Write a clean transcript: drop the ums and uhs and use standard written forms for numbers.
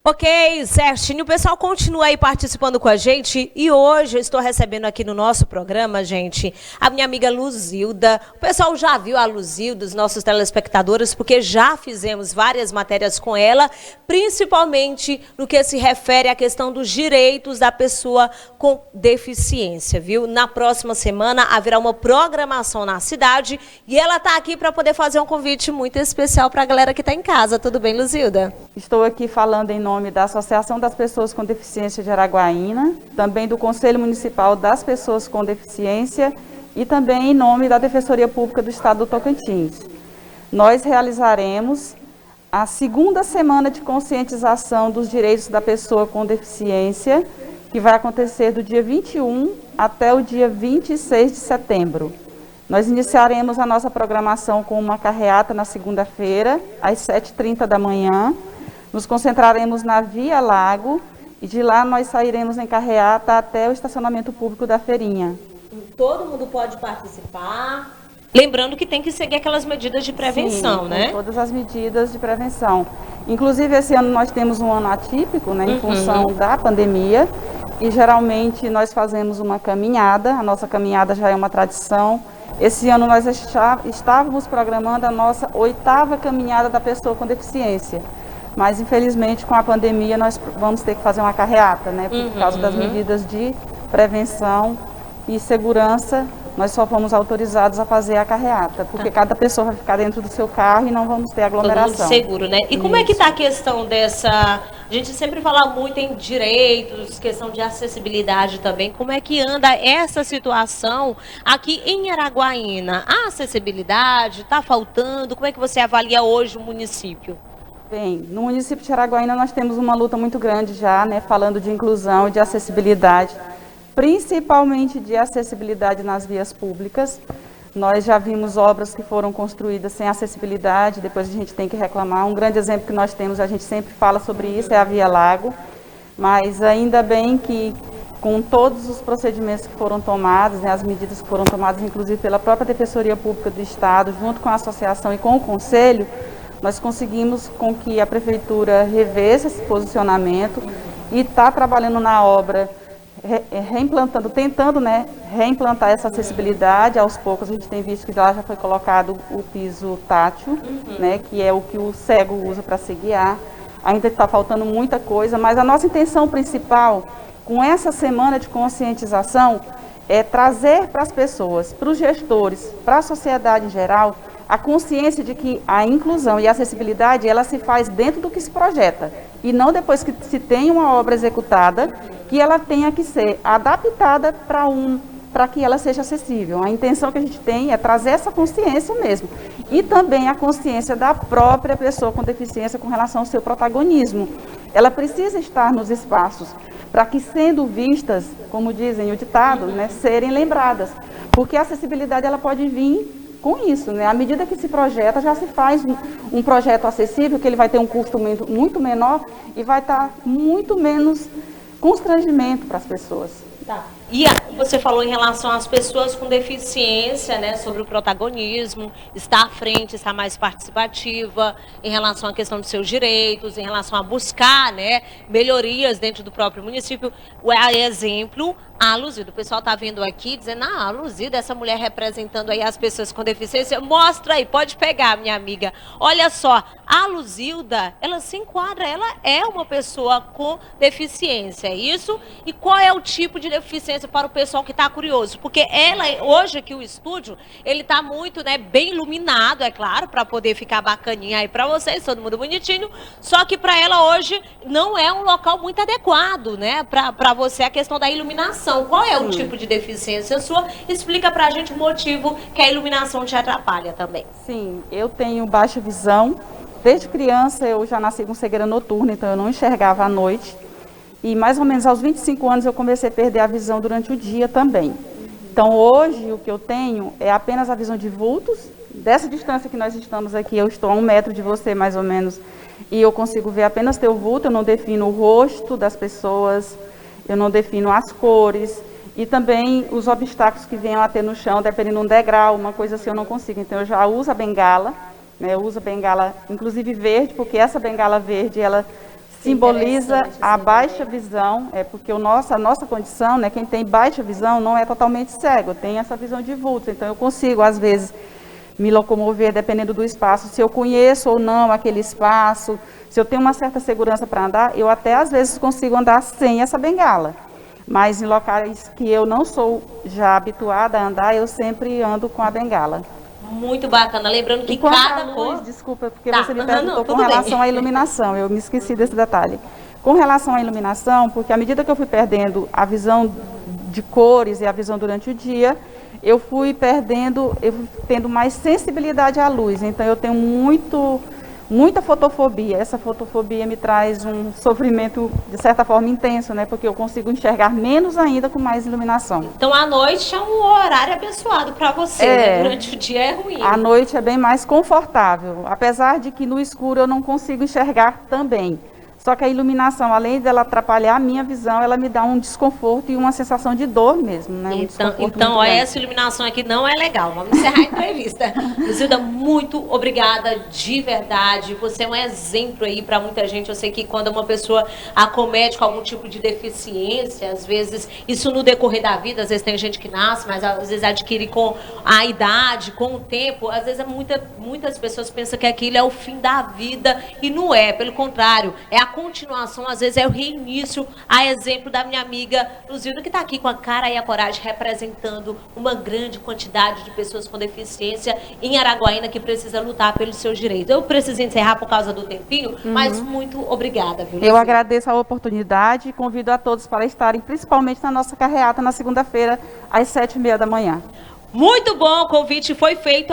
Ok, certinho. O pessoal continua aí participando com a gente e hoje eu estou recebendo aqui no nosso programa, gente, a minha amiga Luzilda. O pessoal já viu a Luzilda, os nossos telespectadores, porque já fizemos várias matérias com ela, principalmente no que se refere à questão dos direitos da pessoa com deficiência, viu? Na próxima semana haverá uma programação na cidade e ela está aqui para poder fazer um convite muito especial para a galera que está em casa. Tudo bem, Luzilda? Estou aqui falando em nome da Associação das Pessoas com Deficiência de Araguaína, também do Conselho Municipal das Pessoas com Deficiência e também em nome da Defensoria Pública do Estado do Tocantins. Nós realizaremos a segunda semana de conscientização dos direitos da pessoa com deficiência, que vai acontecer do dia 21 até o dia 26 de setembro. Nós iniciaremos a nossa programação com uma carreata na segunda-feira, às 7h30 da manhã. Nos concentraremos na Via Lago e de lá nós sairemos em carreata até o estacionamento público da feirinha. Todo mundo pode participar. Lembrando que tem que seguir aquelas medidas de prevenção, Sim, né? Todas as medidas de prevenção. Inclusive, esse ano nós temos um ano atípico, né, em função da pandemia. E geralmente nós fazemos uma caminhada, a nossa caminhada já é uma tradição. Esse ano nós estávamos programando a nossa 8ª caminhada da pessoa com deficiência. Mas, infelizmente, com a pandemia, nós vamos ter que fazer uma carreata, né? Por causa das medidas de prevenção e segurança, nós só fomos autorizados a fazer a carreata, porque cada pessoa vai ficar dentro do seu carro e não vamos ter aglomeração. Todo mundo seguro, né? E como é que está a questão dessa... A gente sempre fala muito em direitos, questão de acessibilidade também. Como é que anda essa situação aqui em Araguaína? A acessibilidade está faltando? Como é que você avalia hoje o município? Bem, no município de Araguaína nós temos uma luta muito grande já, né, falando de inclusão e de acessibilidade, principalmente de acessibilidade nas vias públicas. Nós já vimos obras que foram construídas sem acessibilidade, depois a gente tem que reclamar. Um grande exemplo que nós temos, a gente sempre fala sobre isso, é a Via Lago, mas ainda bem que com todos os procedimentos que foram tomados, né, as medidas que foram tomadas, inclusive pela própria Defensoria Pública do Estado, junto com a associação e com o Conselho, nós conseguimos com que a Prefeitura revesse esse posicionamento e está trabalhando na obra, reimplantando, tentando, né, reimplantar essa acessibilidade. Aos poucos a gente tem visto que lá já foi colocado o piso tátil, né, que é o que o cego usa para se guiar. Ainda está faltando muita coisa, mas a nossa intenção principal com essa semana de conscientização é trazer para as pessoas, para os gestores, para a sociedade em geral, a consciência de que a inclusão e a acessibilidade, ela se faz dentro do que se projeta, e não depois que se tem uma obra executada, que ela tenha que ser adaptada para que ela seja acessível. A intenção que a gente tem é trazer essa consciência mesmo, e também a consciência da própria pessoa com deficiência com relação ao seu protagonismo. Ela precisa estar nos espaços, para que sendo vistas, como dizem o ditado, né, serem lembradas, porque a acessibilidade ela pode vir com isso, né? À medida que se projeta, já se faz um projeto acessível, que ele vai ter um custo muito menor e vai estar muito menos constrangimento para as pessoas. Tá. E você falou em relação às pessoas com deficiência, né, sobre o protagonismo, estar à frente, estar mais participativa em relação à questão dos seus direitos, em relação a buscar, né, melhorias dentro do próprio município. O exemplo, a Luzilda, o pessoal está vindo aqui dizendo, a Luzilda, essa mulher representando aí as pessoas com deficiência, mostra aí, pode pegar, minha amiga. Olha só, a Luzilda, ela se enquadra, ela é uma pessoa com deficiência, é isso? E qual é o tipo de deficiência para o pessoal que está curioso? Porque ela, hoje aqui o estúdio, ele está muito, né, bem iluminado, é claro, para poder ficar bacaninha aí para vocês, todo mundo bonitinho, só que para ela hoje não é um local muito adequado, né, para você a questão da iluminação. Qual é o tipo de deficiência sua? Explica pra gente o motivo que a iluminação te atrapalha também. Sim, eu tenho baixa visão. Desde criança eu já nasci com cegueira noturna, então eu não enxergava à noite. E mais ou menos aos 25 anos eu comecei a perder a visão durante o dia também. Então hoje o que eu tenho é apenas a visão de vultos. Dessa distância que nós estamos aqui, eu estou a 1 metro de você mais ou menos, e eu consigo ver apenas teu vulto, eu não defino o rosto das pessoas, eu não defino as cores e também os obstáculos que venham a ter no chão, dependendo de um degrau, uma coisa assim eu não consigo. Então eu já uso a bengala, né? Eu uso a bengala inclusive verde, porque essa bengala verde ela simboliza a baixa visão, porque a nossa condição, né, quem tem baixa visão não é totalmente cego, tem essa visão de vulto, então eu consigo, às vezes, me locomover dependendo do espaço, se eu conheço ou não aquele espaço, se eu tenho uma certa segurança para andar, eu até às vezes consigo andar sem essa bengala, mas em locais que eu não sou já habituada a andar, eu sempre ando com a bengala. Muito bacana, lembrando que cada cor... Desculpa, porque você me perguntou com relação à iluminação, eu me esqueci desse detalhe. Com relação à iluminação, porque à medida que eu fui perdendo a visão de cores e a visão durante o dia, eu fui tendo mais sensibilidade à luz, então eu tenho muita fotofobia. Essa fotofobia me traz um sofrimento, de certa forma, intenso, né? Porque eu consigo enxergar menos ainda com mais iluminação. Então, a noite é um horário abençoado para você, né? Durante o dia é ruim. A noite é bem mais confortável, apesar de que no escuro eu não consigo enxergar também. Só que a iluminação, além dela atrapalhar a minha visão, ela me dá um desconforto e uma sensação de dor mesmo, né? Então essa iluminação aqui não é legal. Vamos encerrar a entrevista. Luzilda, muito obrigada de verdade. Você é um exemplo aí para muita gente. Eu sei que quando uma pessoa acomete com algum tipo de deficiência, às vezes, isso no decorrer da vida, às vezes tem gente que nasce, mas às vezes adquire com a idade, com o tempo. Às vezes muitas pessoas pensam que aquilo é o fim da vida e não é. Pelo contrário, é a continuação, às vezes é o reinício, a exemplo da minha amiga Luzilda, que está aqui com a cara e a coragem representando uma grande quantidade de pessoas com deficiência em Araguaína que precisa lutar pelos seus direitos. Eu preciso encerrar por causa do tempinho, mas muito obrigada. Viu, eu agradeço a oportunidade e convido a todos para estarem, principalmente na nossa carreata na segunda-feira, às 7h30 da manhã. Muito bom, o convite foi feito.